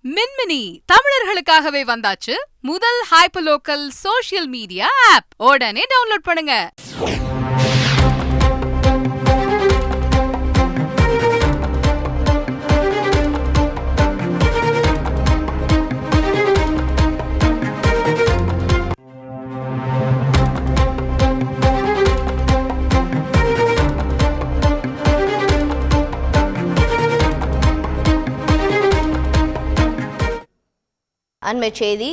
மின்மினி தமிழர்களுக்காகவே வந்தாச்சு முதல் hyper local social media app. உடனே டவுன்லோட் பண்ணுங்க. அண்மை செய்தி.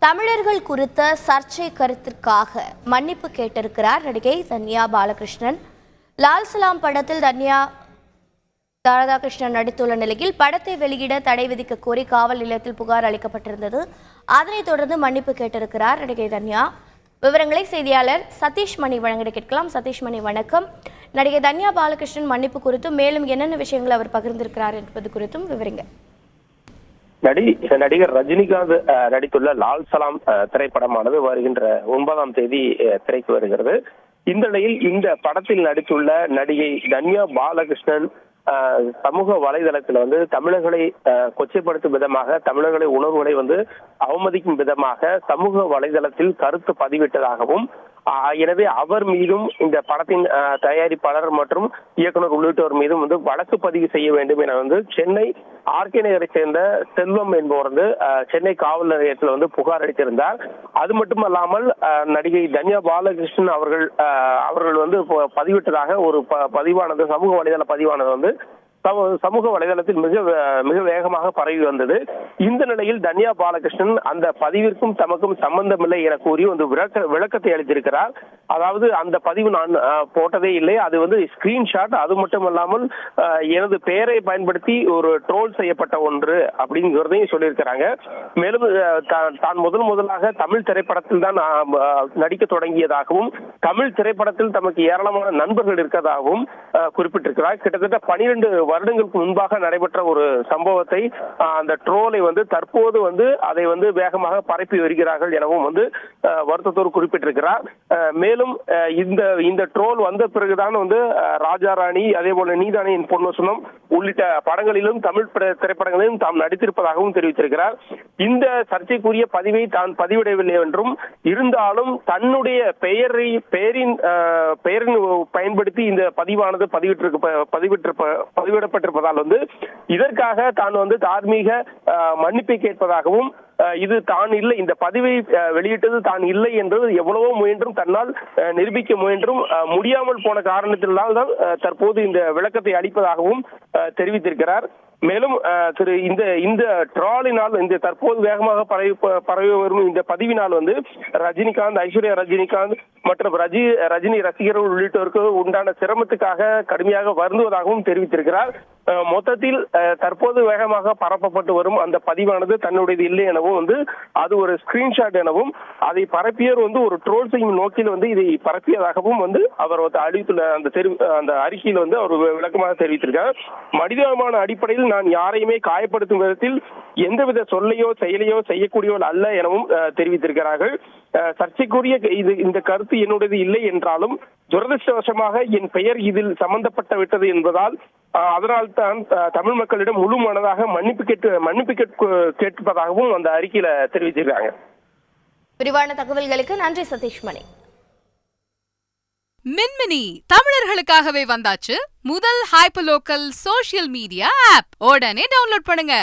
தமிழர்கள் குறித்த சர்ச்சை கருத்திற்காக மன்னிப்பு கேட்டிருக்கிறார் நடிகை தன்யா பாலகிருஷ்ணன். லால் சலாம் படத்தில் தன்யா ராதாகிருஷ்ணன் நடித்துள்ள நிலையில் படத்தை வெளியிட தடை விதிக்க கோரி காவல் நிலையத்தில் புகார் அளிக்கப்பட்டிருந்தது. அதனைத் தொடர்ந்து மன்னிப்பு கேட்டிருக்கிறார் நடிகை தன்யா. விவரங்களை செய்தியாளர் சதீஷ் மணி வழங்கிட கேட்கலாம். சதீஷ் மணி, வணக்கம். நடிகை தன்யா பாலகிருஷ்ணன் மன்னிப்பு குறித்தும் மேலும் என்னென்ன விஷயங்களை அவர் பகிர்ந்திருக்கிறார் என்பது குறித்தும் விவரிங்க. நடிகர் ரஜினிகாந்த் நடித்துள்ள லால் சலாம் திரைப்படமானது வருகின்ற 9ஆம் தேதி திரைக்கு வருகிறது. இந்த நிலையில் இந்த படத்தில் நடித்துள்ள நடிகை தன்யா பாலகிருஷ்ணன் சமூக வலைதளத்தில் தமிழர்களை கொச்சைப்படுத்தும் விதமாக, தமிழர்களை உணர்வுகளை அவமதிக்கும் விதமாக சமூக வலைதளத்தில் கருத்து பதிவிட்டதாகவும், எனவே அவர் மீதும் இந்த படத்தின் தயாரிப்பாளர் மற்றும் இயக்குனர் உள்ளிட்டோர் மீதும் வழக்கு பதிவு செய்ய வேண்டும் என சென்னை ஆர்கே நகரை சேர்ந்த செல்வம் என்பவர் சென்னை காவல் நிலையத்தில் புகார் அளித்திருந்தார். அது மட்டுமல்லாமல் நடிகை தன்யா பாலகிருஷ்ணன் அவர்கள் பதிவிட்டதாக ஒரு பதிவானது, சமூக வலைதள பதிவானது சமூக வலைதளத்தில் மிக வேகமாக பரவி வந்தது. இந்த நிலையில் தன்யா பாலகிருஷ்ணன் அந்த பதிவிற்கும் தமக்கும் சம்பந்தமில்லை என கூறி விளக்கத்தை அளித்திருக்கிறார். அதாவது அந்த பதிவு நான் போட்டதே இல்லை, அது ஸ்கிரீன்ஷாட், அது மட்டுமல்லாமல் எனது பெயரை பயன்படுத்தி ஒரு ட்ரோல் செய்யப்பட்ட ஒன்று அப்படிங்கிறதையும் சொல்லியிருக்கிறாங்க. மேலும் தான் முதலாக தமிழ் திரைப்படத்தில் தான் நடிக்க தொடங்கியதாகவும், தமிழ் திரைப்படத்தில் தமக்கு ஏராளமான நண்பர்கள் இருக்கிறதாகவும் குறிப்பிட்டிருக்கிறார். கிட்டத்தட்ட 12 வருடங்களுக்கு முன்பாக நடைபெற்ற ஒரு சம்பவத்தை, அந்த ட்ரோலை தற்போது அதை வேகமாக பரப்பி வருகிறார்கள் எனவும் வருத்தத்தோடு குறிப்பிட்டிருக்கிறார். மேலும் இந்த ட்ரோல் வந்த பிறகுதான் ராஜா ராணி, அதே போல நீதானியின் பொன்வசனம் உள்ளிட்ட படங்களிலும் தமிழ் திரைப்படங்களிலும் தாம் நடித்திருப்பதாகவும் தெரிவித்திருக்கிறார். இந்த சர்ச்சைக்குரிய பதிவை தான் பதிவிடவில்லை என்றும், இருந்தாலும் தன்னுடைய பெயரின் பயன்படுத்தி இந்த பதிவானது பதிவிடப்பட்டிருப்பதால் இதற்காக தான் தார்மீக மன்னிப்பை கேட்பதாகவும், இது தான் இல்லை, இந்த பதிவை வெளியிட்டது தான் இல்லை என்பது எவ்வளவோ முயன்றும் தன்னால் நிரூபிக்க முயன்றும் முடியாமல் போன காரணத்தினால் தான் தற்போது இந்த விளக்கத்தை அளிப்பதாகவும் தெரிவித்திருக்கிறார். மேலும் இந்த ட்ராலினால், இந்த தற்போது வேகமாக பரவி வரும் இந்த பதிவினால் ரஜினிகாந்த், ஐஸ்வர்யா ரஜினிகாந்த் மற்றும் ரஜினி ரசிகர்கள் உள்ளிட்டோருக்கு உண்டான சிரமத்துக்காக கடுமையாக வருந்துவதாகவும் தெரிவித்திருக்கிறார். மொத்தத்தில் தற்போது வேகமாக பரப்பப்பட்டு வரும் அந்த பதிவானது தன்னுடையது இல்லை எனவும், அது ஒரு ஸ்கிரீன்ஷாட் எனவும், அதை பரப்பியர் ஒரு ட்ரோல் செய்யும் நோக்கில் இதை பரப்பியதாகவும் அவர் அளித்துள்ள அந்த அறிக்கையில் அவர் விளக்கமாக தெரிவித்திருக்கிறார். மனிதாபிமான அடிப்படையில் நான் யாரையுமே காயப்படுத்தும் விதத்தில் எந்தவித சொல்லையோ செயலையோ செய்யக்கூடியவர்கள் அல்ல எனவும் தெரிவித்திருக்கிறார்கள். சர்ச்சைக்குரிய இந்த கருத்து என்னுடையது இல்லை என்றாலும், துரதிருஷ்டவசமாக என் பெயர் இதில் சம்பந்தப்பட்டு விட்டது என்பதால், அதனால் தான் தமிழ் மக்களிடம் முழு மனதாக மன்னிப்பு கேட்பதாகவும் அந்த அறிக்கையில தெரிவிச்சிருக்காங்க. விரிவான தகவல்களுக்கு நன்றி சதீஷ் மணி. மின்மினி தமிழர்களுக்காகவே வந்தாச்சு முதல் hyper local social media app. உடனே டவுன்லோட் பண்ணுங்க.